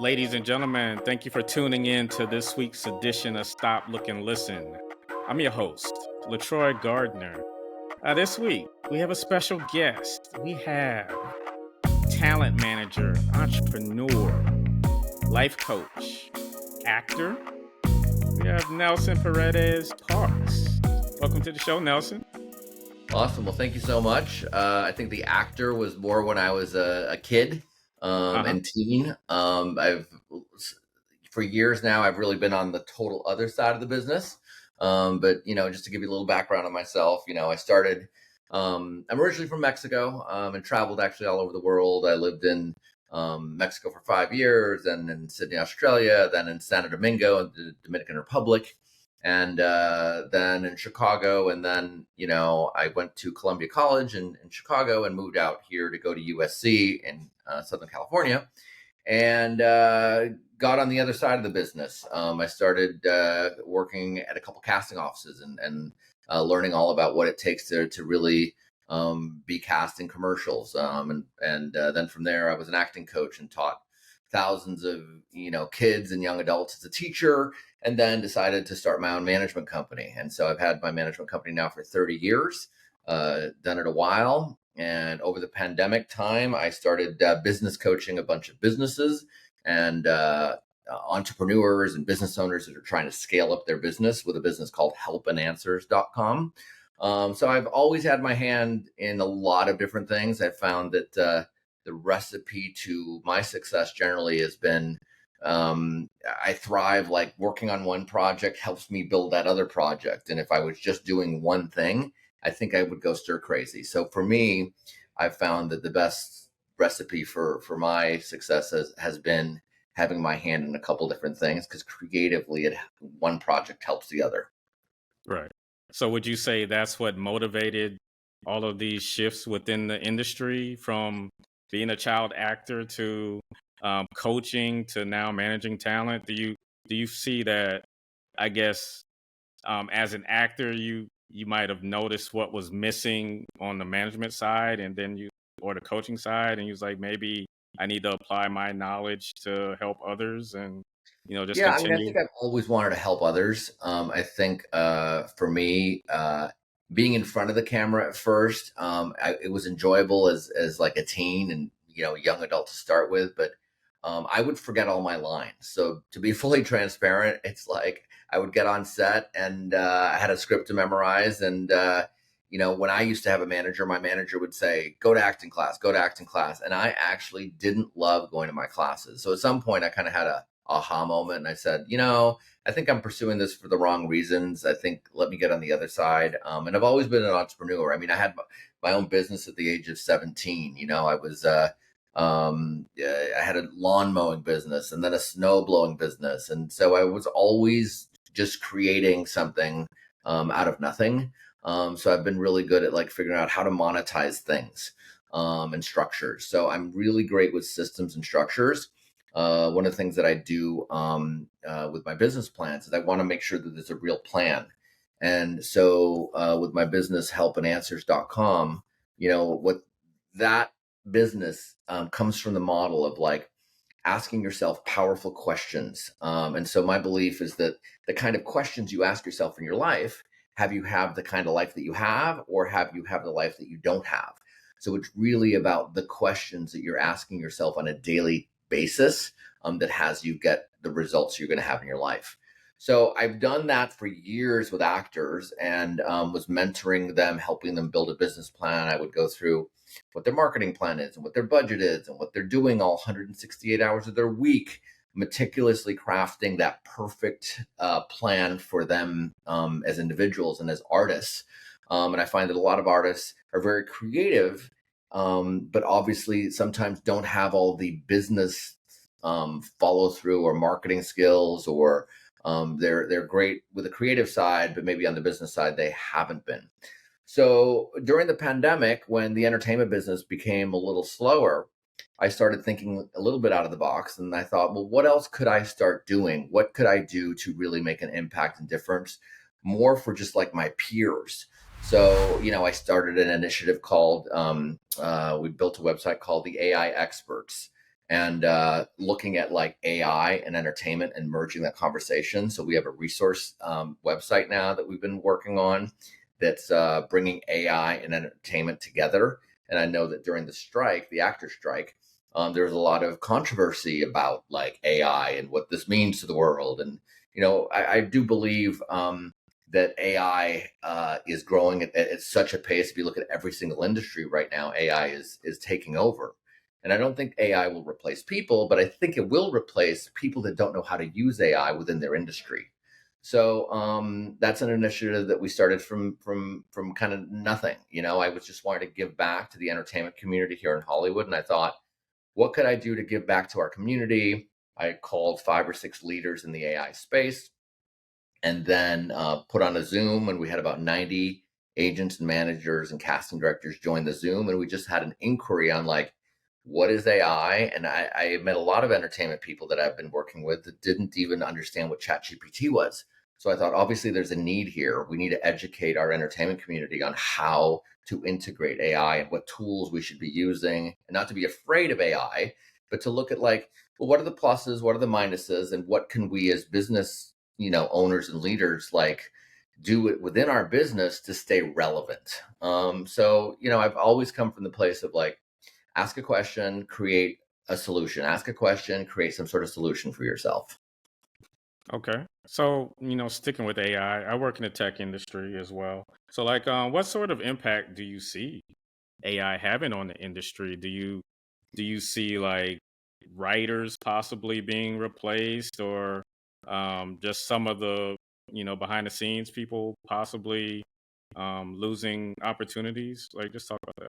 Ladies and gentlemen, thank you for tuning in to this week's edition of Stop, Look, and Listen. I'm your host, LaTroy Gardner. This week, we have a special guest. We have talent manager, entrepreneur, life coach, actor. We have Nelson Paredez Parks. Welcome to the show, Nelson. Awesome. Well, thank you so much. I think the actor was more when I was a kid Uh-huh. and teen. For years now, I've really been on the total other side of the business. But just to give you a little background on myself, I started. I'm originally from Mexico and traveled actually all over the world. I lived in Mexico for 5 years, and in Sydney, Australia, then in Santo Domingo, in the Dominican Republic, and then in Chicago. And then, I went to Columbia College in Chicago and moved out here to go to USC in Southern California, and got on the other side of the business. I started working at a couple casting offices and learning all about what it takes to really be casting commercials. And then from there, I was an acting coach and taught thousands of kids and young adults as a teacher, and then decided to start my own management company. And so I've had my management company now for 30 years, done it a while. And over the pandemic time, I started business coaching a bunch of businesses and entrepreneurs and business owners that are trying to scale up their business with a business called helpandanswers.com. So I've always had my hand in a lot of different things. I've found that the recipe to my success generally has been I thrive, like working on one project helps me build that other project. And if I was just doing one thing, I think I would go stir crazy. So for me, I've found that the best recipe for my success has been having my hand in a couple different things, because creatively one project helps the other. Right. So would you say that's what motivated all of these shifts within the industry, from being a child actor to coaching to now managing talent? Do you see that? I guess as an actor, you might have noticed what was missing on the management side, and then or the coaching side, and you was like, maybe I need to apply my knowledge to help others, and just Yeah, I mean, I continue. think I've always wanted to help others. I think for me, being in front of the camera at first, it was enjoyable as like a teen and young adult to start with, but I would forget all my lines. So to be fully transparent, it's like I would get on set and I had a script to memorize, and when I used to have a manager, my manager would say, "Go to acting class, go to acting class," and I actually didn't love going to my classes. So at some point, I kind of had a aha moment, and I said, I think I'm pursuing this for the wrong reasons. I think let me get on the other side. And I've always been an entrepreneur. I mean, I had my own business at the age of 17. I was I had a lawn mowing business and then a snow blowing business, and so I was always just creating something out of nothing. So I've been really good at like figuring out how to monetize things and structures. So I'm really great with systems and structures. One of the things that I do with my business plans is I want to make sure that there's a real plan. And so with my business, helpandanswers.com, what that business comes from the model of like asking yourself powerful questions. And so my belief is that the kind of questions you ask yourself in your life, have you have the kind of life that you have, or have you have the life that you don't have? So it's really about the questions that you're asking yourself on a daily basis that has you get the results you're going to have in your life. So I've done that for years with actors, and was mentoring them, helping them build a business plan. I would go through what their marketing plan is and what their budget is and what they're doing all 168 hours of their week, meticulously crafting that perfect plan for them as individuals and as artists. And I find that a lot of artists are very creative, but obviously sometimes don't have all the business follow through or marketing skills, or they're great with the creative side, but maybe on the business side they haven't been. So during the pandemic, when the entertainment business became a little slower, I started thinking a little bit out of the box, and I thought, well, what else could I start doing? What could I do to really make an impact and difference more for just like my peers? So, I started an initiative called, we built a website called the AI Experts. and looking at like AI and entertainment and merging that conversation. So we have a resource website now that we've been working on that's bringing AI and entertainment together. And I know that during the strike, the actor strike, there was a lot of controversy about like AI and what this means to the world. And I do believe that AI is growing at such a pace. If you look at every single industry right now, AI is taking over. And I don't think AI will replace people, but I think it will replace people that don't know how to use AI within their industry. So that's an initiative that we started from kind of nothing. I was just wanting to give back to the entertainment community here in Hollywood, and I thought, what could I do to give back to our community? I called 5 or 6 leaders in the AI space, and then put on a Zoom, and we had about 90 agents and managers and casting directors join the Zoom, and we just had an inquiry on like, what is AI? And I met a lot of entertainment people that I've been working with that didn't even understand what ChatGPT was. So I thought, obviously, there's a need here. We need to educate our entertainment community on how to integrate AI and what tools we should be using, and not to be afraid of AI, but to look at like, well, what are the pluses, what are the minuses, and what can we as business owners and leaders like do it within our business to stay relevant. So I've always come from the place of like, ask a question, create a solution. Ask a question, create some sort of solution for yourself. Okay. So, sticking with AI, I work in the tech industry as well. So, like, what sort of impact do you see AI having on the industry? Do you see like writers possibly being replaced, or just some of the behind the scenes people possibly losing opportunities? Like, just talk about that.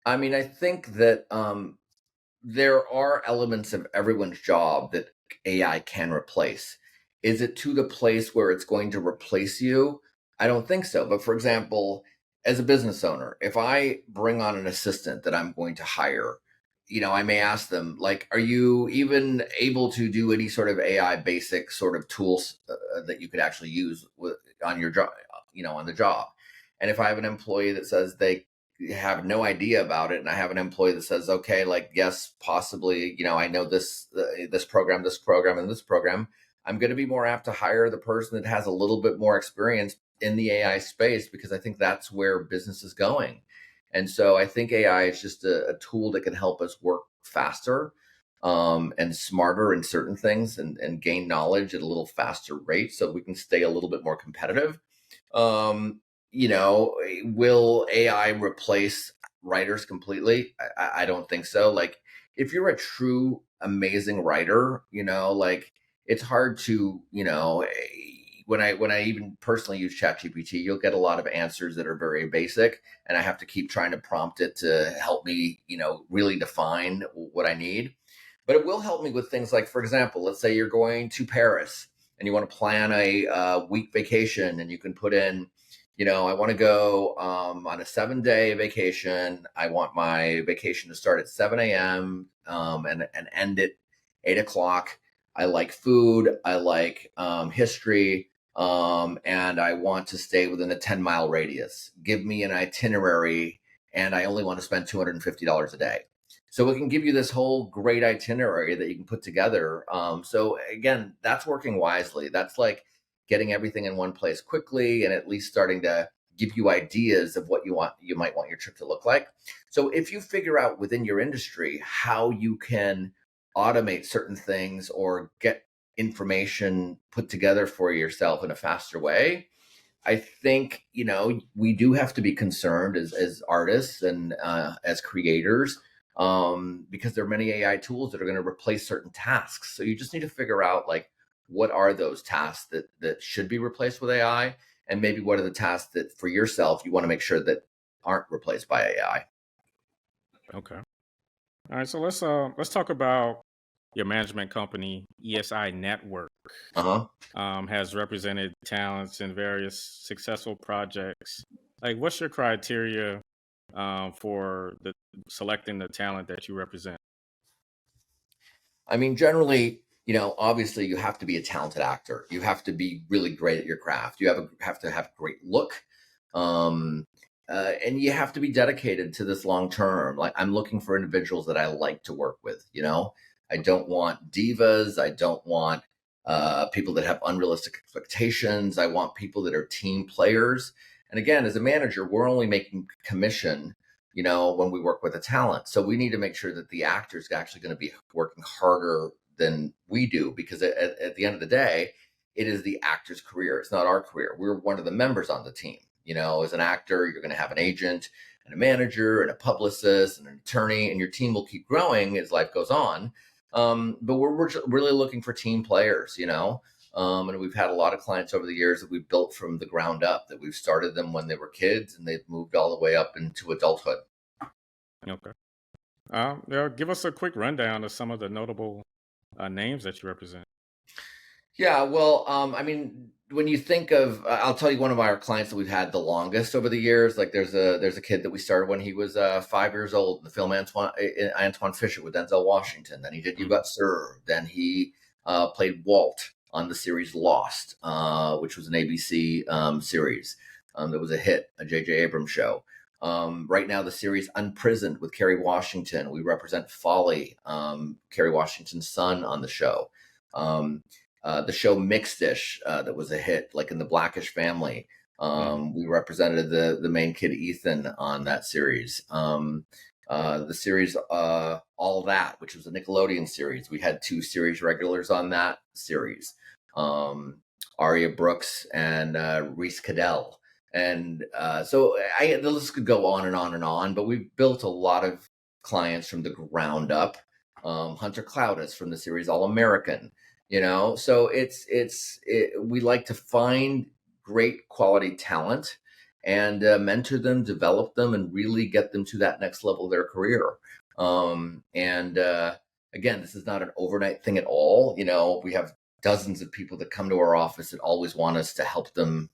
I mean, I think that there are elements of everyone's job that AI can replace. Is it to the place where it's going to replace you? I don't think so. But for example, as a business owner, if I bring on an assistant that I'm going to hire, I may ask them, like, are you even able to do any sort of AI basic sort of tools that you could actually use on your job, on the job? And if I have an employee that says they have no idea about it, and I have an employee that says, okay, like, yes, possibly, I know this program, and this program, I'm going to be more apt to hire the person that has a little bit more experience in the AI space, because I think that's where business is going. And so I think AI is just a tool that can help us work faster and smarter in certain things, and gain knowledge at a little faster rate so we can stay a little bit more competitive. um, will AI replace writers completely? I don't think so. Like, if you're a true amazing writer, like, it's hard to, when I even personally use ChatGPT, you'll get a lot of answers that are very basic, and I have to keep trying to prompt it to help me, really define what I need. But it will help me with things like, for example, let's say you're going to Paris and you want to plan a week vacation, and you can put in, I want to go on a 7-day vacation. I want my vacation to start at 7 a.m. And end at 8 o'clock. I like food. I like history. And I want to stay within a 10-mile radius. Give me an itinerary, and I only want to spend $250 a day. So it can give you this whole great itinerary that you can put together. So again, that's working wisely. That's like getting everything in one place quickly, and at least starting to give you ideas of what you might want your trip to look like. So if you figure out within your industry how you can automate certain things or get information put together for yourself in a faster way, I think we do have to be concerned as artists and as creators, because there are many AI tools that are going to replace certain tasks. So you just need to figure out like, what are those tasks that should be replaced with AI, and maybe what are the tasks that for yourself you want to make sure that aren't replaced by AI. Okay. All right. So let's talk about your management company, ESI Network. Uh-huh. Has represented talents in various successful projects. Like, what's your criteria for selecting the talent that you represent? I mean, generally, obviously you have to be a talented actor. You have to be really great at your craft. You have to have great look. Um, and you have to be dedicated to this long term. Like, I'm looking for individuals that I like to work with, I don't want divas. I don't want people that have unrealistic expectations. I want people that are team players. And again, as a manager, we're only making commission, when we work with a talent. So we need to make sure that the actor is actually going to be working harder than we do, because at the end of the day, it is the actor's career. It's not our career. We're one of the members on the team. As an actor, you're going to have an agent and a manager and a publicist and an attorney, and your team will keep growing as life goes on. But we're really looking for team players, and we've had a lot of clients over the years that we've built from the ground up, that we've started them when they were kids and they've moved all the way up into adulthood. Okay. Yeah, give us a quick rundown of some of the notable names that you represent. Yeah, well, when you think of, I'll tell you one of our clients that we've had the longest over the years. Like there's a kid that we started when he was 5 years old in the film Antoine Fisher with Denzel Washington. Then he did You Got Served. Then he played Walt on the series Lost, which was an ABC series that was a hit, a J.J. Abrams show. Right now, the series Unprisoned with Kerry Washington. We represent Folly, Kerry Washington's son, on the show. The show Mixed-ish, that was a hit, like in the Blackish family. We represented the main kid, Ethan, on that series. The series All That, which was a Nickelodeon series. We had 2 series regulars on that series. Aria Brooks and Reese Cadell. And so the list could go on and on and on, but we've built a lot of clients from the ground up. Hunter Cloudis from the series All American. So we like to find great quality talent and mentor them, develop them, and really get them to that next level of their career. Again, this is not an overnight thing at all. We have dozens of people that come to our office that always want us to help them,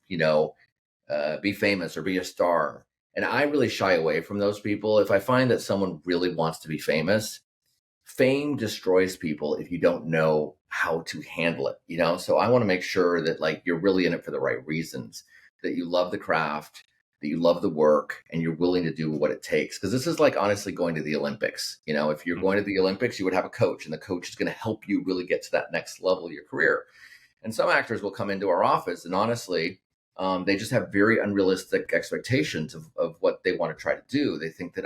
be famous or be a star. And I really shy away from those people. If I find that someone really wants to be famous, fame destroys people if you don't know how to handle it, so I want to make sure that you're really in it for the right reasons, that you love the craft, that you love the work, and you're willing to do what it takes. Because this is like honestly going to the Olympics. If you're going to the Olympics, you would have a coach, and the coach is going to help you really get to that next level of your career. And some actors will come into our office and honestly, they just have very unrealistic expectations of what they want to try to do. They think that,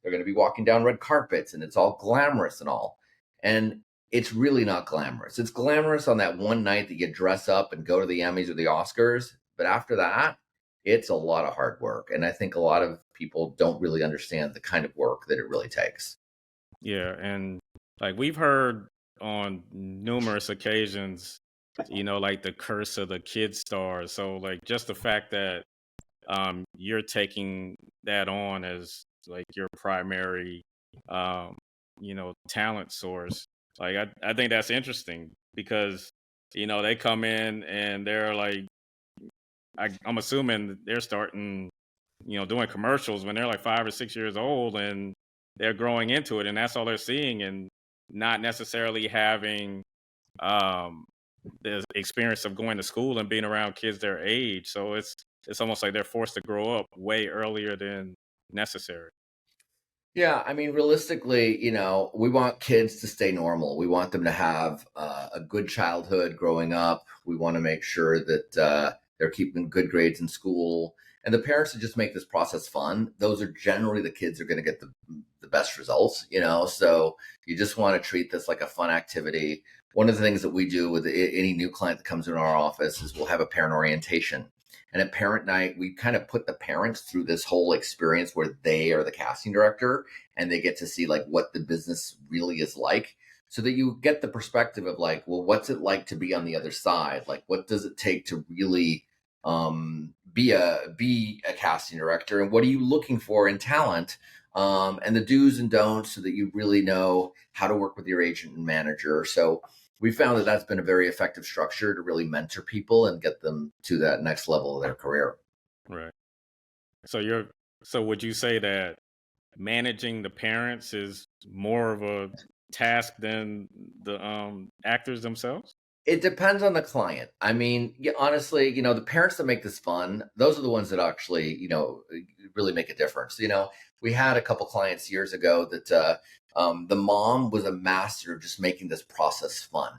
they're going to be walking down red carpets and it's all glamorous and all. And it's really not glamorous. It's glamorous on that one night that you dress up and go to the Emmys or the Oscars. But after that, it's a lot of hard work. And I think a lot of people don't really understand the kind of work that it really takes. Yeah. And we've heard on numerous occasions, the curse of the kid stars. So just the fact that you're taking that on as your primary talent source. I think that's interesting because they come in and they're I'm assuming they're starting doing commercials when they're 5 or 6 years old, and they're growing into it, and that's all they're seeing, and not necessarily having the experience of going to school and being around kids their age. So it's almost like they're forced to grow up way earlier than necessary. Yeah, realistically, we want kids to stay normal. We want them to have a good childhood growing up. We want to make sure that they're keeping good grades in school. And the parents to just make this process fun. Those are generally the kids who are going to get the best results, So you just want to treat this like a fun activity. One of the things that we do with any new client that comes in our office is we'll have a parent orientation. And at parent night, we kind of put the parents through this whole experience where they are the casting director and they get to see what the business really is like, so that you get the perspective of well, what's it like to be on the other side? What does it take to really be a casting director, and what are you looking for in talent? And the do's and don'ts, so that you really know how to work with your agent and manager. So we found that that's been a very effective structure to really mentor people and get them to that next level of their career. Right. So would you say that managing the parents is more of a task than the actors themselves? It depends on the client. Honestly, the parents that make this fun, those are the ones that actually, really make a difference. We had a couple clients years ago that The mom was a master of just making this process fun.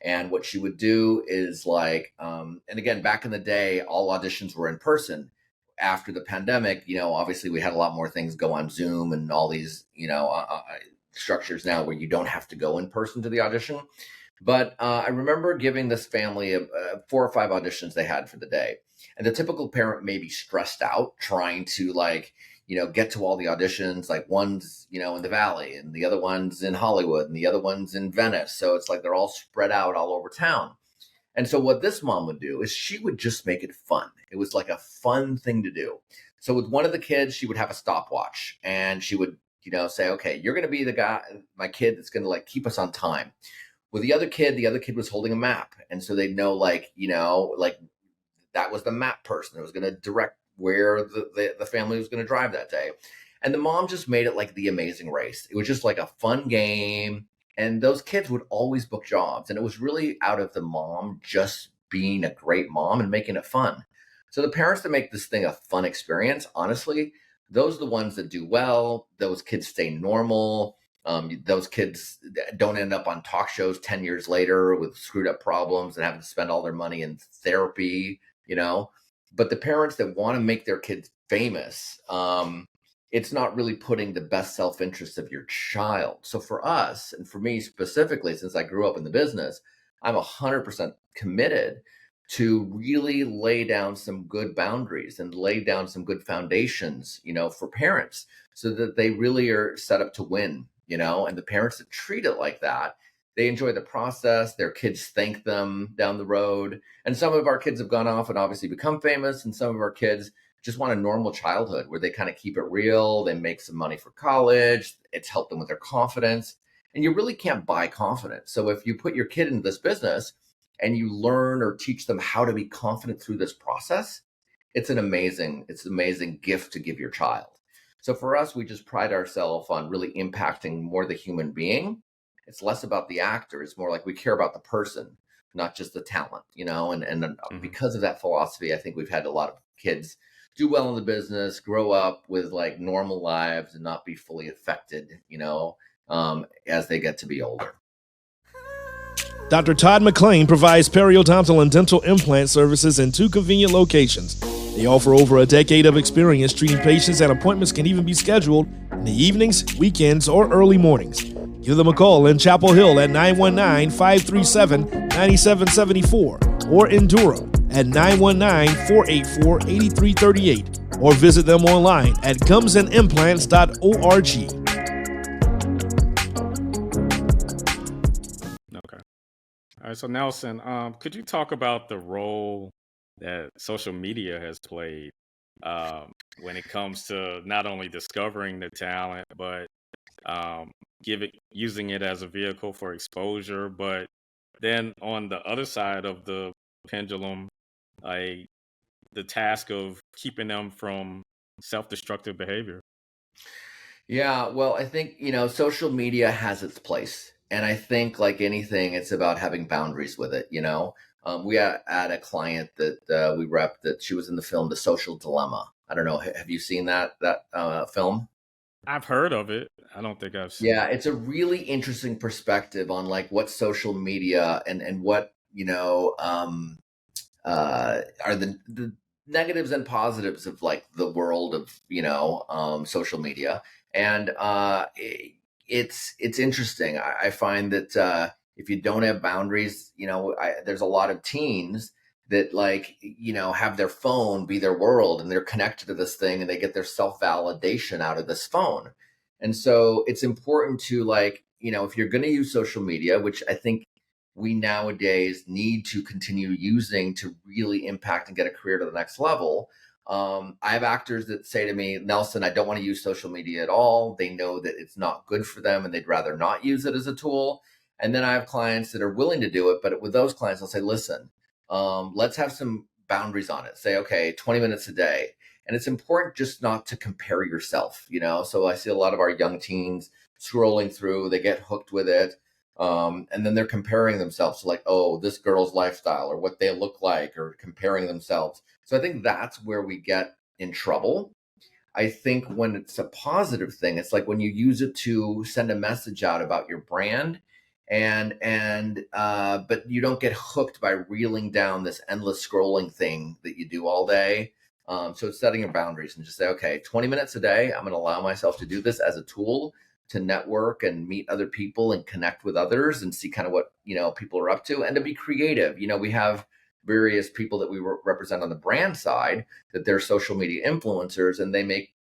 And what she would do is like, and again, back in the day, all auditions were in person. After the pandemic, obviously we had a lot more things go on Zoom and all these, structures now where you don't have to go in person to the audition. But I remember giving this family 4 or 5 auditions they had for the day. And the typical parent may be stressed out trying to get to all the auditions. Like one's, in the Valley and the other one's in Hollywood and the other one's in Venice. So it's like they're all spread out all over town. And so what this mom would do is she would just make it fun. It was like a fun thing to do. So with one of the kids, she would have a stopwatch and she would, say, okay, you're going to be the guy, my kid that's going to like keep us on time. With the other kid was holding a map. And so they'd know like that was the map person that was going to direct where the family was going to drive that day. And the mom just made it like the Amazing Race. It was just like a fun game. And those kids would always book jobs. And it was really out of the mom just being a great mom and making it fun. So the parents that make this thing a fun experience, honestly, those are the ones that do well. Those kids stay normal. Those kids don't end up on talk shows 10 years later with screwed up problems and having to spend all their money in therapy, But the parents that want to make their kids famous, it's not really putting the best self-interest of your child. So for us, and for me specifically, since I grew up in the business, I'm 100% committed to really lay down some good boundaries and lay down some good foundations, for parents so that they really are set up to win, and the parents that treat it like that, they enjoy the process. Their kids thank them down the road. And some of our kids have gone off and obviously become famous. And some of our kids just want a normal childhood where they kind of keep it real. They make some money for college. It's helped them with their confidence. And you really can't buy confidence. So if you put your kid into this business and you learn or teach them how to be confident through this process, it's an amazing gift to give your child. So for us, we just pride ourselves on really impacting more the human being. It's less about the actor. It's more like we care about the person, not just the talent, and because of that philosophy, I think we've had a lot of kids do well in the business, grow up with like normal lives and not be fully affected, as they get to be older. Dr. Todd McLean provides periodontal and dental implant services in 2 convenient locations. They offer over a decade of experience treating patients, and appointments can even be scheduled in the evenings, weekends, or early mornings. Give them a call in Chapel Hill at 919-537-9774 or in Durham at 919-484-8338 or visit them online at gumsandimplants.org. Okay. All right. So Nelson, could you talk about the role that social media has played when it comes to not only discovering the talent, but using it as a vehicle for exposure, but then on the other side of the pendulum, the task of keeping them from self-destructive behavior? Yeah, well, I think, social media has its place. And I think like anything, it's about having boundaries with it, We had a client that we rep that she was in the film The Social Dilemma. I don't know. Have you seen that film? I've heard of it. I don't think I've seen Yeah, it. it's a really interesting perspective on like what social media and what, are the negatives and positives of like the world of, social media. And it's interesting. I find that if you don't have boundaries, there's a lot of teens that have their phone be their world and they're connected to this thing and they get their self-validation out of this phone. And so it's important to if you're going to use social media, which I think we nowadays need to continue using to really impact and get a career to the next level. I have actors that say to me, Nelson, I don't want to use social media at all. They know that it's not good for them and they'd rather not use it as a tool. And then I have clients that are willing to do it. But with those clients, I'll say, listen, let's have some boundaries on it. Say, okay, 20 minutes a day. And it's important just not to compare yourself, So I see a lot of our young teens scrolling through, they get hooked with it. And then they're comparing themselves to like, oh, this girl's lifestyle or what they look like or comparing themselves. So I think that's where we get in trouble. I think when it's a positive thing, it's like when you use it to send a message out about your brand, but you don't get hooked by reeling down this endless scrolling thing that you do all day. So it's setting your boundaries and just say, okay, 20 minutes a day, I'm going to allow myself to do this as a tool to network and meet other people and connect with others and see kind of what, people are up to, and to be creative. We have various people that we represent on the brand side, that they're social media influencers, and they make,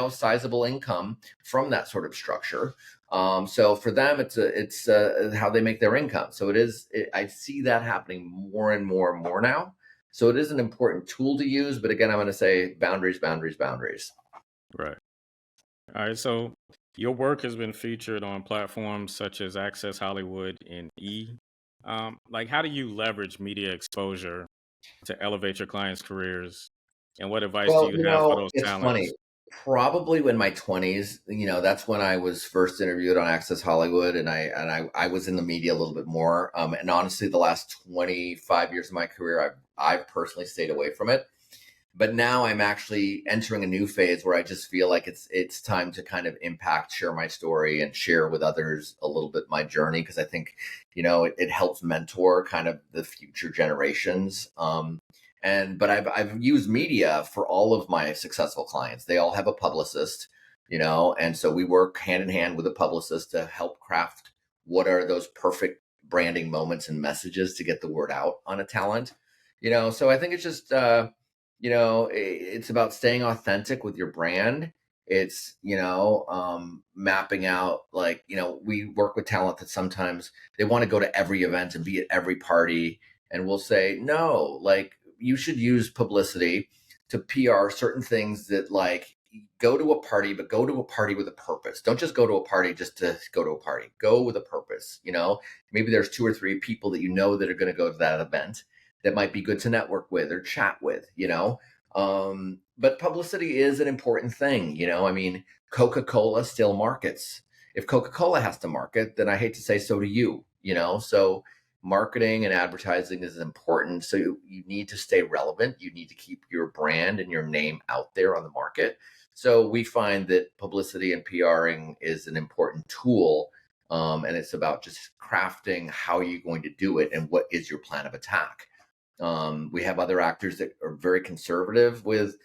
sizable income from that sort of structure. So for them, it's how they make their income. So I see that happening more and more and more now. So it is an important tool to use, but again, I'm going to say boundaries, boundaries, boundaries. Right. All right. So your work has been featured on platforms such as Access Hollywood and E. Like, how do you leverage media exposure to elevate your clients' careers? And what advice do Well, you have for those it's funny. talents? Probably in my 20s, that's when I was first interviewed on Access Hollywood, and I was in the media a little bit more. And honestly, the last 25 years of my career, I've personally stayed away from it. But now I'm actually entering a new phase where I just feel like it's time to kind of share my story and share with others a little bit my journey, because I think, it helps mentor kind of the future generations. But I've used media for all of my successful clients. They all have a publicist, and so we work hand in hand with a publicist to help craft what are those perfect branding moments and messages to get the word out on a talent. So I think it's just it's about staying authentic with your brand. It's, mapping out, like, we work with talent that sometimes they want to go to every event and be at every party. And we'll say, no, like, you should use publicity to PR certain things that, like, go to a party, but go to a party with a purpose. Don't just go to a party just to go to a party. Go with a purpose. Maybe there's 2 or 3 people that that are going to go to that event that might be good to network with or chat with. But publicity is an important thing. I mean, Coca-Cola still markets. If Coca-Cola has to market, then I hate to say, so do you. So marketing and advertising is important. So you need to stay relevant. You need to keep your brand and your name out there on the market. So we find that publicity and PRing is an important tool. And it's about just crafting how you're going to do it and what is your plan of attack. We have other actors that are very conservative with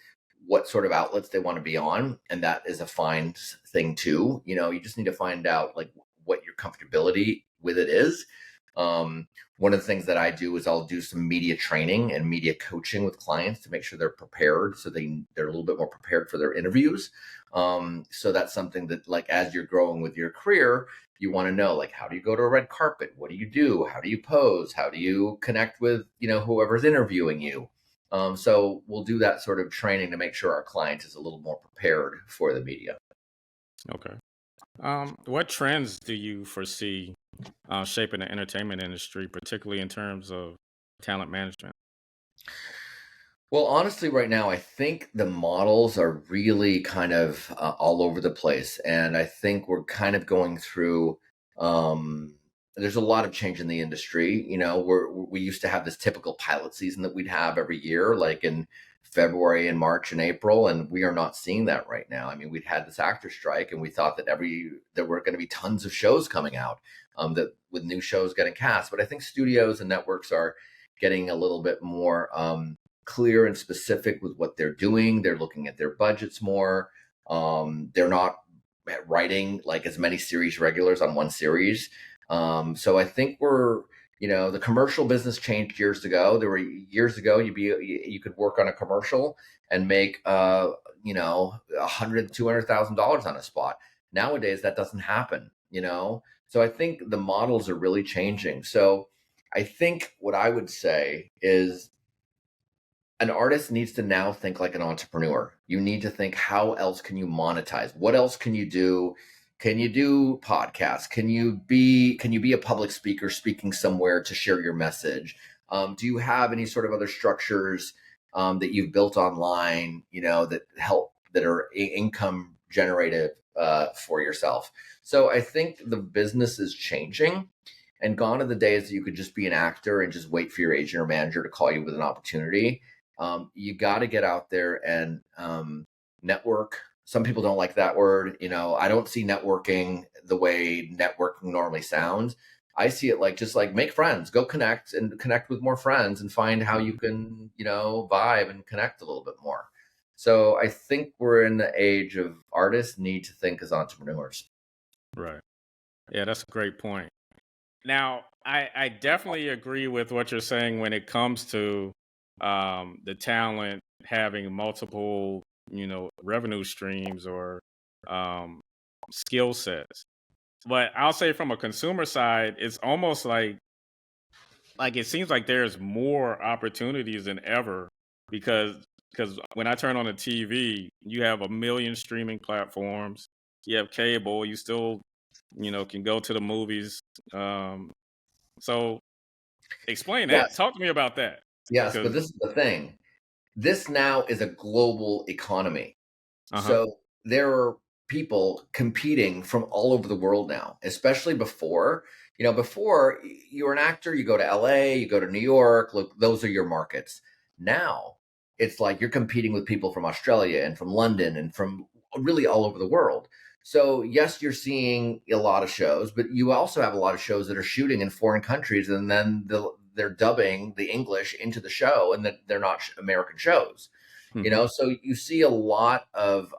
what sort of outlets they want to be on, and that is a fine thing too. You just need to find out, like, what your comfortability with it is. One of the things that I do is I'll do some media training and media coaching with clients to make sure they're prepared, so they're a little bit more prepared for their interviews. So that's something that, like, as you're growing with your career, you want to know, like, how do you go to a red carpet? What do you do? How do you pose? How do you connect with, whoever's interviewing you? So we'll do that sort of training to make sure our client is a little more prepared for the media. Okay. What trends do you foresee shaping the entertainment industry, particularly in terms of talent management? Well, honestly, right now, I think the models are really kind of all over the place. And I think we're kind of going through, there's a lot of change in the industry. We used to have this typical pilot season that we'd have every year, like in February and March and April. And we are not seeing that right now. I mean, we'd had this actor strike, and we thought that there were going to be tons of shows coming out, that with new shows getting cast. But I think studios and networks are getting a little bit more, clear and specific with what they're doing. They're looking at their budgets more. They're not writing like as many series regulars on one series. So I think the commercial business changed years ago. There were years ago you could work on a commercial and make $100,000-$200,000 on a spot. Nowadays that doesn't happen. So I think the models are really changing. So I think what I would say is, an artist needs to now think like an entrepreneur. You need to think, how else can you monetize? What else can you do? Can you do podcasts? Can you be a public speaker speaking somewhere to share your message? Do you have any sort of other structures that you've built online, that are income generative for yourself? So I think the business is changing, and gone are the days that you could just be an actor and just wait for your agent or manager to call you with an opportunity. You got to get out there and network, Some people don't like that word. I don't see networking the way networking normally sounds. I see it like just like make friends, go connect and connect with more friends and find how you can, vibe and connect a little bit more. So I think we're in the age of artists need to think as entrepreneurs. Right. Yeah, that's a great point. Now, I definitely agree with what you're saying when it comes to the talent having multiple, revenue streams or um, skill sets. But I'll say from a consumer side, it's almost like it seems like there's more opportunities than ever because when I turn on the TV, you have a million streaming platforms. You have cable. You still, can go to the movies. So explain that. Yes, Talk to me about that. yes, but Because this is the thing. This now is a global economy. uh huh. So there are people competing from all over the world now, especially before. Before you were an actor, you go to LA, you go to New York, look, those are your markets. Now it's like you're competing with people from Australia and from London and from really all over the world. So yes, you're seeing a lot of shows, but you also have a lot of shows that are shooting in foreign countries, and then they're dubbing the English into the show, and that they're not American shows. Hmm. So you see a lot of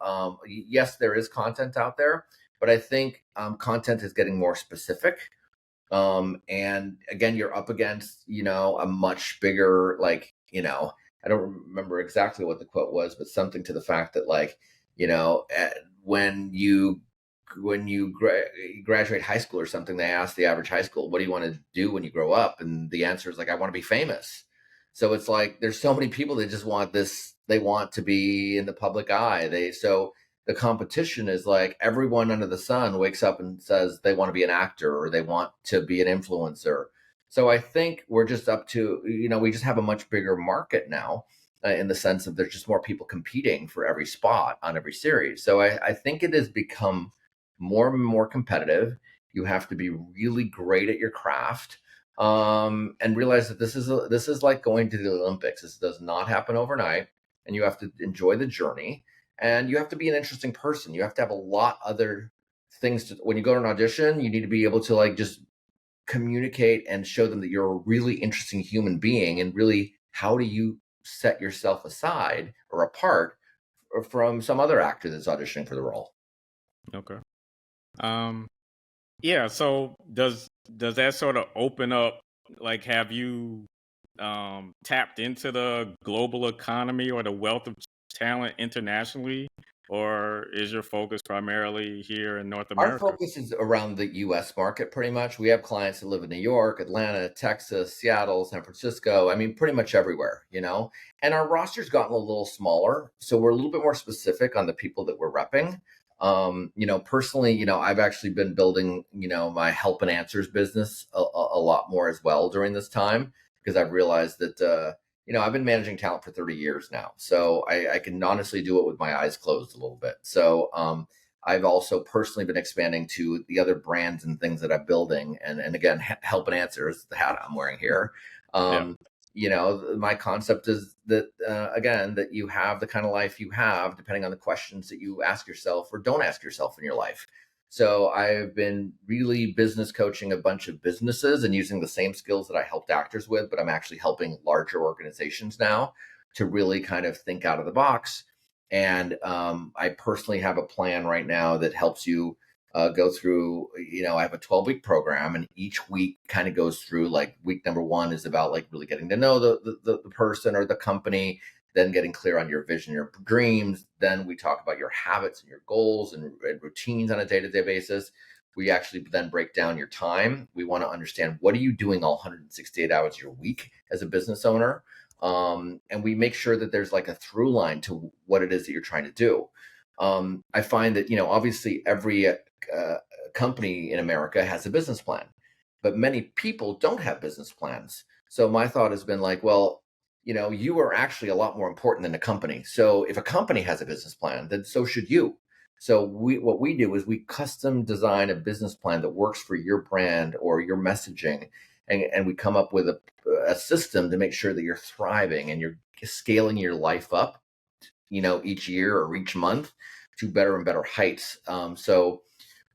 yes, there is content out there, but I think content is getting more specific. And again, you're up against a much bigger, like, I don't remember exactly what the quote was, but something to the fact that, like, when you graduate high school or something, they ask the average high school, what do you want to do when you grow up? And the answer is like, I want to be famous. So it's like there's so many people that just want this, they want to be in the public eye. So the competition is like everyone under the sun wakes up and says they want to be an actor or they want to be an influencer. So I think we're just up to, we just have a much bigger market now, in the sense of there's just more people competing for every spot on every series. So I think it has become more and more competitive. You have to be really great at your craft, and realize that this is like going to the Olympics. This does not happen overnight, and you have to enjoy the journey. And you have to be an interesting person. You have to have a lot other things to, when you go to an audition, you need to be able to like just communicate and show them that you're a really interesting human being, and really how do you set yourself aside or apart from some other actor that's auditioning for the role. Okay. Um. Yeah. So does that sort of open up? Like, have you tapped into the global economy or the wealth of talent internationally, or is your focus primarily here in North Our America? focus is around the US market pretty much. We have clients that live in New York, Atlanta, Texas, Seattle, San Francisco. I mean, pretty much everywhere. And our roster's gotten a little smaller. So we're a little bit more specific on the people that we're repping. Personally, I've actually been building, my help and answers business a lot more as well during this time, because I've realized that, I've been managing talent for 30 years now. So I can honestly do it with my eyes closed a little bit. So, I've also personally been expanding to the other brands and things that I'm building. And again, help and answer is the hat I'm wearing here. Yeah. My concept is that, again, that you have the kind of life you have, depending on the questions that you ask yourself or don't ask yourself in your life. So I've been really business coaching a bunch of businesses and using the same skills that I helped actors with, but I'm actually helping larger organizations now to really kind of think out of the box. And I personally have a plan right now that helps you go through, I have a 12-week program, and each week kind of goes through, like, week number 1 is about like really getting to know the person or the company, then getting clear on your vision, your dreams. Then we talk about your habits and your goals and routines on a day-to-day basis. We actually then break down your time. We want to understand, what are you doing all 168 hours of your week as a business owner? And we make sure that there's like a through line to what it is that you're trying to do. I find that, obviously every company in America has a business plan, but many people don't have business plans. So my thought has been like, well, you are actually a lot more important than a company. So if a company has a business plan, then so should you. So what we do is we custom design a business plan that works for your brand or your messaging. And we come up with a system to make sure that you're thriving and you're scaling your life up, each year or each month, to better and better heights. So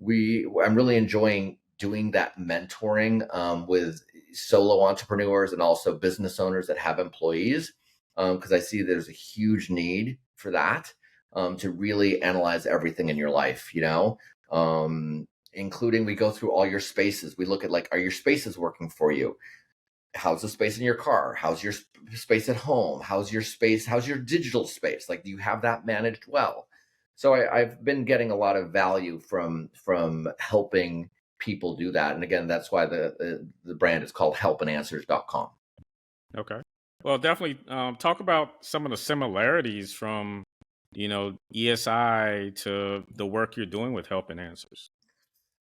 I'm really enjoying doing that mentoring with solo entrepreneurs and also business owners that have employees, because I see there's a huge need for that, to really analyze everything in your life, including we go through all your spaces. We look at, like, are your spaces working for you? How's the space in your car? How's your space at home? How's your space? How's your digital space? Like, do you have that managed well? So I've been getting a lot of value from helping people do that. And again, that's why the brand is called helpandanswers.com. Okay. Well, definitely talk about some of the similarities from, ESI to the work you're doing with Help and Answers.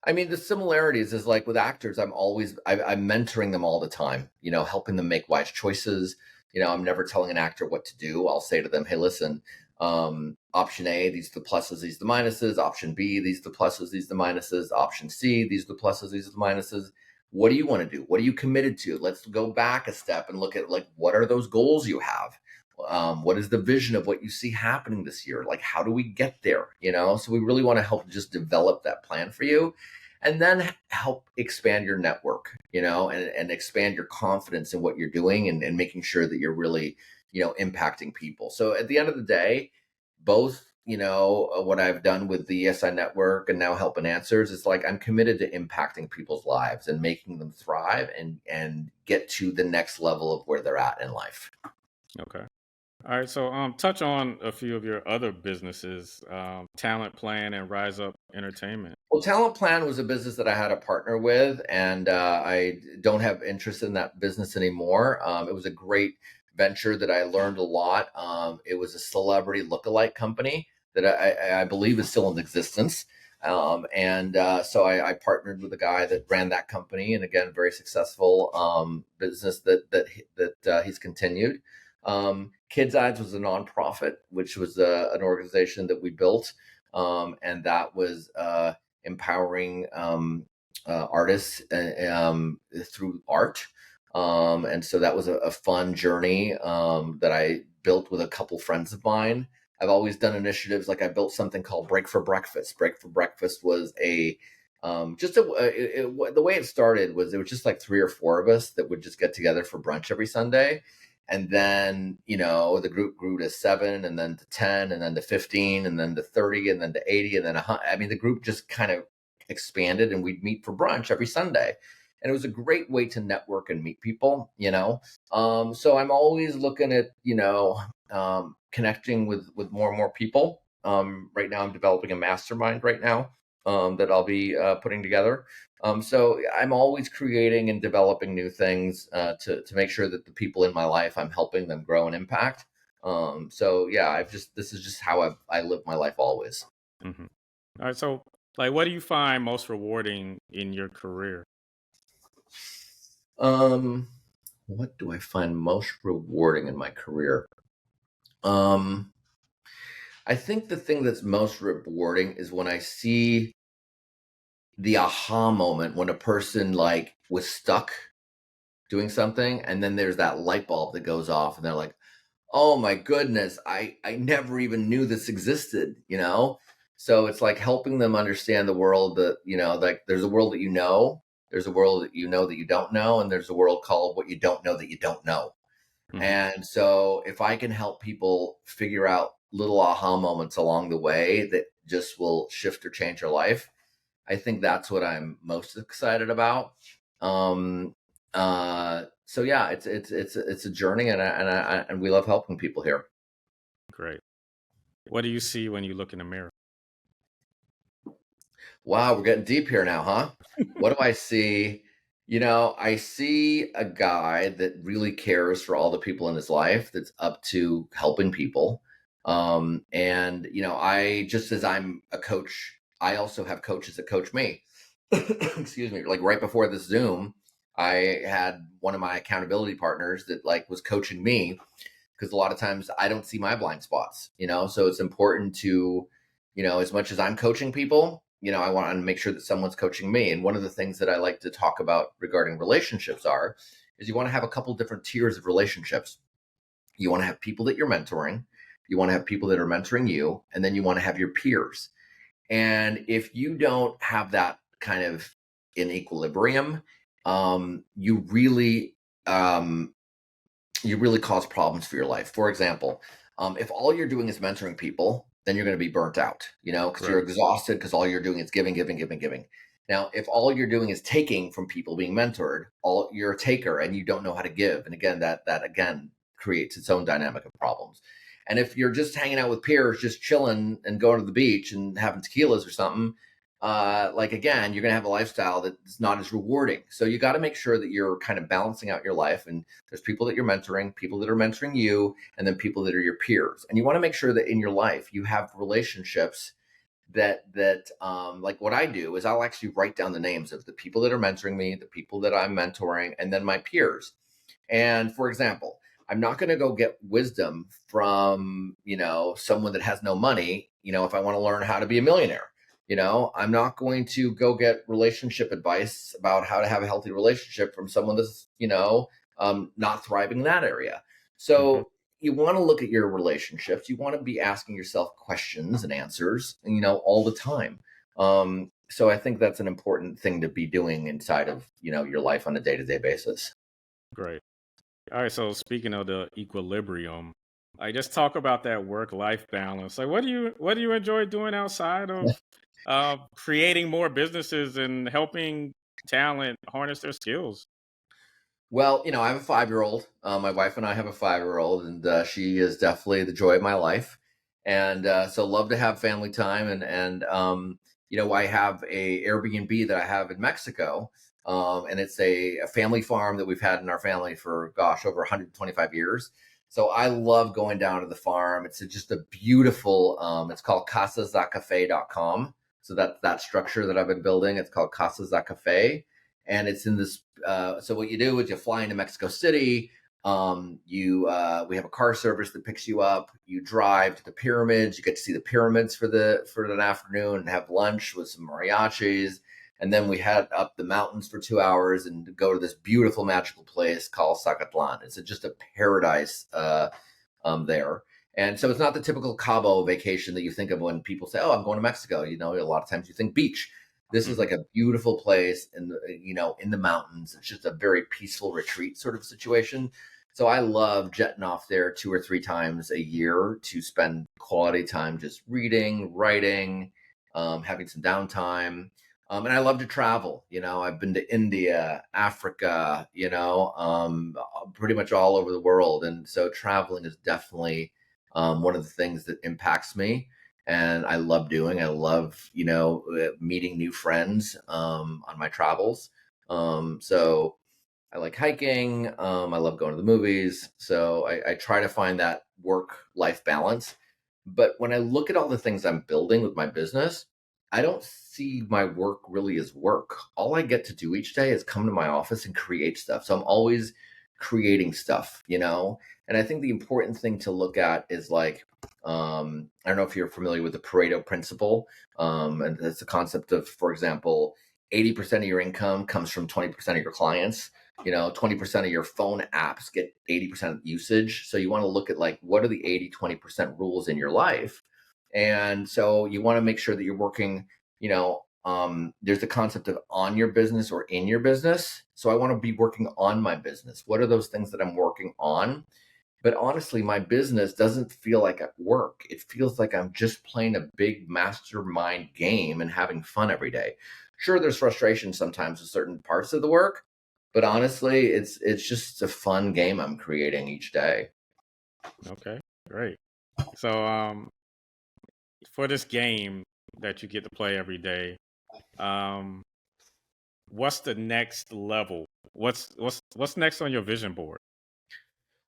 I mean, the similarities is like with actors, I'm mentoring them all the time, helping them make wise choices. I'm never telling an actor what to do. I'll say to them, hey, listen, option A, these are the pluses, these are the minuses. Option B, these are the pluses, these are the minuses. Option C, these are the pluses, these are the minuses. What do you want to do? What are you committed to? Let's go back a step and look at, like, what are those goals you have? What is the vision of what you see happening this year? Like, how do we get there? So we really want to help just develop that plan for you, and then help expand your network, and expand your confidence in what you're doing, and making sure that you're really, impacting people. So at the end of the day, both, what I've done with the ESI network and now Help and Answers, it's like I'm committed to impacting people's lives and making them thrive and get to the next level of where they're at in life. Okay. All right. So touch on a few of your other businesses, Talent Plan and Rise Up Entertainment. Well, Talent Plan was a business that I had a partner with, and I don't have interest in that business anymore. It was a great venture that I learned a lot. It was a celebrity lookalike company that I believe is still in existence. So I partnered with a guy that ran that company, and again, very successful business that he's continued. Kids Eyes was a nonprofit, which was an organization that we built, and that was empowering artists through art. And so that was a fun journey that I built with a couple friends of mine. I've always done initiatives, like I built something called Break for Breakfast. Break for Breakfast was the way it started was, it was just like 3 or 4 of us that would just get together for brunch every Sunday. And then, the group grew to 7, and then to 10, and then to 15, and then to 30, and then to 80, and then 100. I mean, the group just kind of expanded, and we'd meet for brunch every Sunday. And it was a great way to network and meet people, So I'm always looking at, connecting with more and more people. Right now I'm developing a mastermind right now that I'll be putting together. So I'm always creating and developing new things to make sure that the people in my life, I'm helping them grow and impact. So yeah, this is just how I live my life always. Mm-hmm. All right. So, like, what do you find most rewarding in your career? What do I find most rewarding in my career? I think the thing that's most rewarding is when I see the aha moment, when a person like was stuck doing something, and then there's that light bulb that goes off, and they're like, oh my goodness, I never even knew this existed, So it's like helping them understand the world that, like there's a world that there's a world that that you don't know, and there's a world called what you don't know that you don't know. Mm-hmm. And so if I can help people figure out little aha moments along the way that just will shift or change their life, I think that's what I'm most excited about. So yeah, it's a journey, and we love helping people here. Great. What do you see when you look in the mirror? Wow, we're getting deep here now, huh? What do I see? I see a guy that really cares for all the people in his life, that's up to helping people. I, just as I'm a coach, I also have coaches that coach me. Excuse me. Like right before this Zoom, I had one of my accountability partners that like was coaching me, because a lot of times I don't see my blind spots, so it's important to, as much as I'm coaching people, I want to make sure that someone's coaching me. And one of the things that I like to talk about regarding relationships is you want to have a couple different tiers of relationships. You want to have people that you're mentoring. you want to have people that are mentoring you, and then you want to have your peers. And if you don't have that kind of in equilibrium, you really cause problems for your life. For example, if all you're doing is mentoring people, then you're going to be burnt out, because you're Right. exhausted because all you're doing is giving, giving, giving, giving. Now, if all you're doing is taking from people being mentored, you're a taker and you don't know how to give. And again, that again creates its own dynamic of problems. And if you're just hanging out with peers, just chilling and going to the beach and having tequilas or something, again, you're going to have a lifestyle that's not as rewarding. So you got to make sure that you're kind of balancing out your life. And there's people that you're mentoring, people that are mentoring you, and then people that are your peers. And you want to make sure that in your life you have relationships that like what I do is I'll actually write down the names of the people that are mentoring me, the people that I'm mentoring, and then my peers. And for example, I'm not going to go get wisdom from, someone that has no money, if I want to learn how to be a millionaire. I'm not going to go get relationship advice about how to have a healthy relationship from someone that's, not thriving in that area. Mhm. So you want to look at your relationships. You want to be asking yourself questions and answers, all the time. So I think that's an important thing to be doing inside of, your life on a day-to-day basis. Great. All right. So speaking of the equilibrium, I just talk about that work-life balance. Like, what do you enjoy doing outside of creating more businesses and helping talent harness their skills? Well, I have a 5-year-old. My wife and I have a 5-year-old, and she is definitely the joy of my life. And so, love to have family time. And I have a Airbnb that I have in Mexico, and it's a family farm that we've had in our family for over 125 years. So I love going down to the farm. It's just a beautiful. It's called casazacafe.com. So that structure that I've been building. It's called Casa Cafe, and it's in this. So what you do is you fly into Mexico City. We have a car service that picks you up. You drive to the pyramids. You get to see the pyramids for an afternoon and have lunch with some mariachis. And then we head up the mountains for 2 hours and go to this beautiful magical place called Zacatlan. It's just a paradise there. And so it's not the typical Cabo vacation that you think of when people say, "Oh, I'm going to Mexico." A lot of times you think beach. This is Mhm. like a beautiful place in the mountains. It's just a very peaceful retreat sort of situation. So I love jetting off there 2 or 3 times a year to spend quality time just reading, writing, having some downtime. And I love to travel. I've been to India, Africa, pretty much all over the world. And so traveling is definitely one of the things that impacts me and I love doing. I love, meeting new friends on my travels. So I like hiking. I love going to the movies. So I try to find that work-life balance. But when I look at all the things I'm building with my business, I don't see my work really as work. All I get to do each day is come to my office and create stuff. So I'm always creating stuff. And I think the important thing to look at is I don't know if you're familiar with the Pareto principle. And that's the concept of, for example, 80% of your income comes from 20% of your clients. 20% of your phone apps get 80% usage. So you want to look at what are the 80-20% rules in your life? And so you want to make sure that you're working, there's the concept of on your business or in your business. So I want to be working on my business. What are those things that I'm working on? But honestly, my business doesn't feel like at work. It feels like I'm just playing a big mastermind game and having fun every day. Sure, there's frustration sometimes with certain parts of the work, but honestly, it's just a fun game I'm creating each day. Okay, great. So, for this game that you get to play every day, um, what's the next level? What's next on your vision board?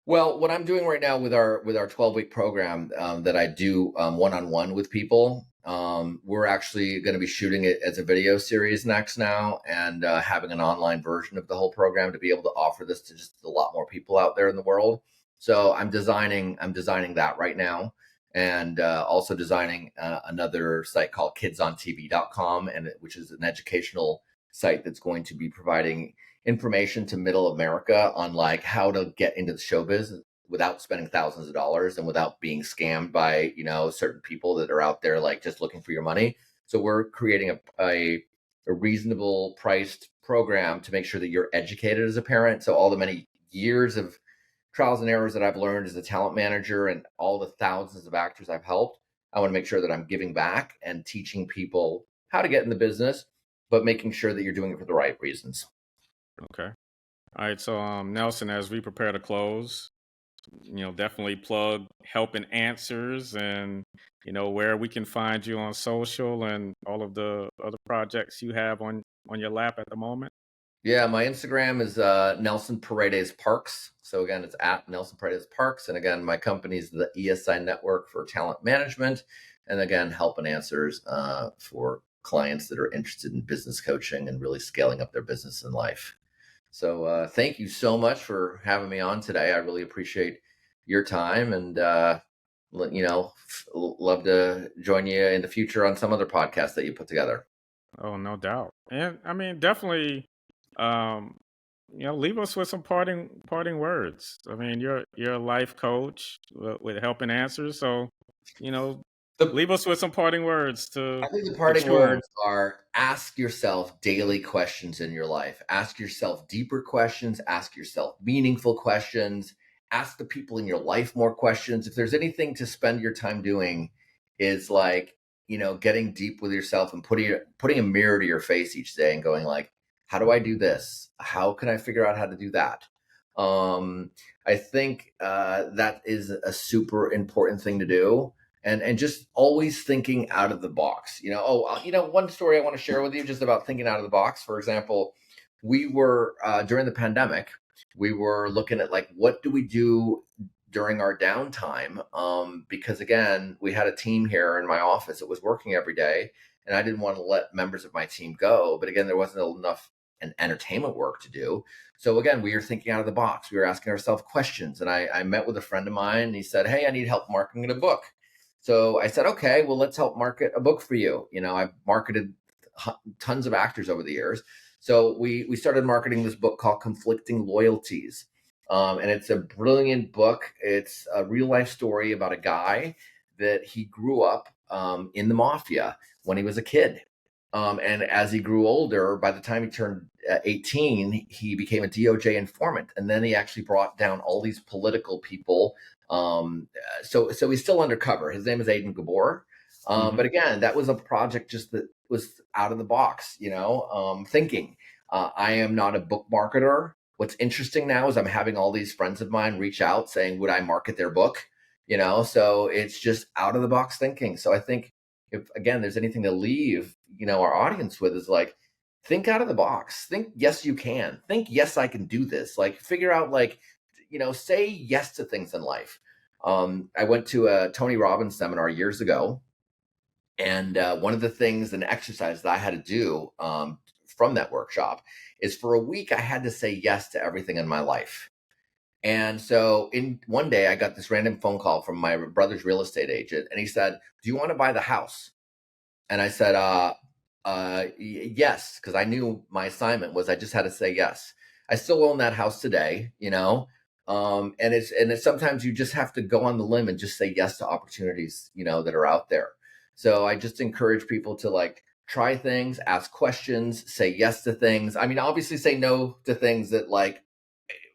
Well, what I'm doing right now with our 12-week program that I do one-on-one with people, we're actually going to be shooting it as a video series next now, and having an online version of the whole program to be able to offer this to just a lot more people out there in the world. So I'm designing that right now, and also designing another site called kidsontv.com, which is an educational site that's going to be providing information to middle America on how to get into the without spending thousands of dollars and without being scammed by, certain people that are out there like just looking for your money. So we're creating a reasonable priced program to make sure that you're educated as a parent. So all the many years of trials and errors that I've learned as a talent manager and all the thousands of actors I've helped, I want to make sure that I'm giving back and teaching people how to get in the business, but making sure that you're doing it for the right reasons. Okay. All right. So, Nelson, as we prepare to close, definitely plug Helping Answers and, where we can find you on social and all of the other projects you have on your lap at the moment. Yeah, my Instagram is Nelson Paredez Parks. So again, it's at Nelson Paredez Parks. And again, my company is the ESI Network for Talent Management. And again, Helping Answers for clients that are interested in business coaching and really scaling up their business and life. So thank you so much for having me on today. I really appreciate your time, and love to join you in the future on some other podcast that you put together. Oh, no doubt. And I mean, definitely, leave us with some parting words. I mean, you're a life coach with Helping Answers, so leave us with some parting words to. I think the parting words are: ask yourself daily questions in your life. Ask yourself deeper questions. Ask yourself meaningful questions. Ask the people in your life more questions. If there's anything to spend your time doing, is like, getting deep with yourself and putting a mirror to your face each day and going like, how do I do this? How can I figure out how to do that? I think that is a super important thing to do. And just always thinking out of the box. One story I want to share with you just about thinking out of the box. For example, we were during the pandemic, we were looking at like, what do we do during our downtime? Because again, we had a team here in my office that was working every day, and I didn't want to let members of my team go. But again, there wasn't enough entertainment work to do. So again, we were thinking out of the box. We were asking ourselves questions. And I met with a friend of mine, and he said, hey, I need help marketing a book. So I said, okay, well, let's help market a book for you. I've marketed tons of actors over the years. So we started marketing this book called Conflicting Loyalties. And it's a brilliant book. It's a real life story about a guy that he grew up in the mafia when he was a kid. And as he grew older, by the time he turned 18, he became a DOJ informant. And then he actually brought down all these political people. So he's still undercover. His name is Aiden Gabor. But again, that was a project just that was out of the box, thinking. I am not a book marketer. What's interesting now is I'm having all these friends of mine reach out saying, would I market their book? So it's just out of the box thinking. So I think if, again, there's anything to leave, our audience with is like, think out of the box. Think, yes, you can. Think, yes, I can do this. Like, figure out, like, say yes to things in life. I went to a Tony Robbins seminar years ago. And one of the things, an exercise that I had to do from that workshop is for a week, I had to say yes to everything in my life. And so in one day, I got this random phone call from my brother's real estate agent. And he said, do you want to buy the house? And I said, yes, because I knew my assignment was I just had to say yes. I still own that house today, and it's sometimes you just have to go on the limb and just say yes to opportunities, that are out there. So I just encourage people to like try things, ask questions, say yes to things. I mean, obviously say no to things that, like,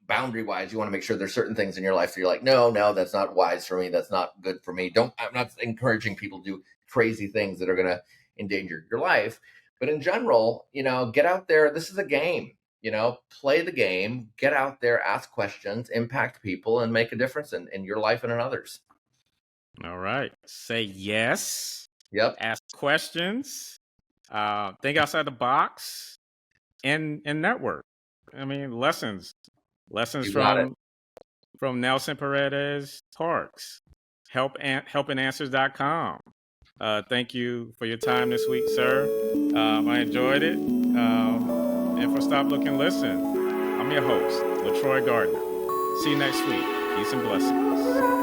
boundary wise, you want to make sure there's certain things in your life that you're like, no, that's not wise for me. That's not good for me. I'm not encouraging people to do crazy things that are going to endanger your life. But in general, get out there. This is a game, play the game, get out there, ask questions, impact people, and make a difference in your life and in others. All right. Say yes. Yep. Ask questions. Think outside the box and network. I mean, lessons from Nelson Paredez Parks. Helpinganswers.com. Thank you for your time this week, sir. I enjoyed it. And for Stop, Look, and Listen, I'm your host, LaTroy Gardner. See you next week. Peace and blessings.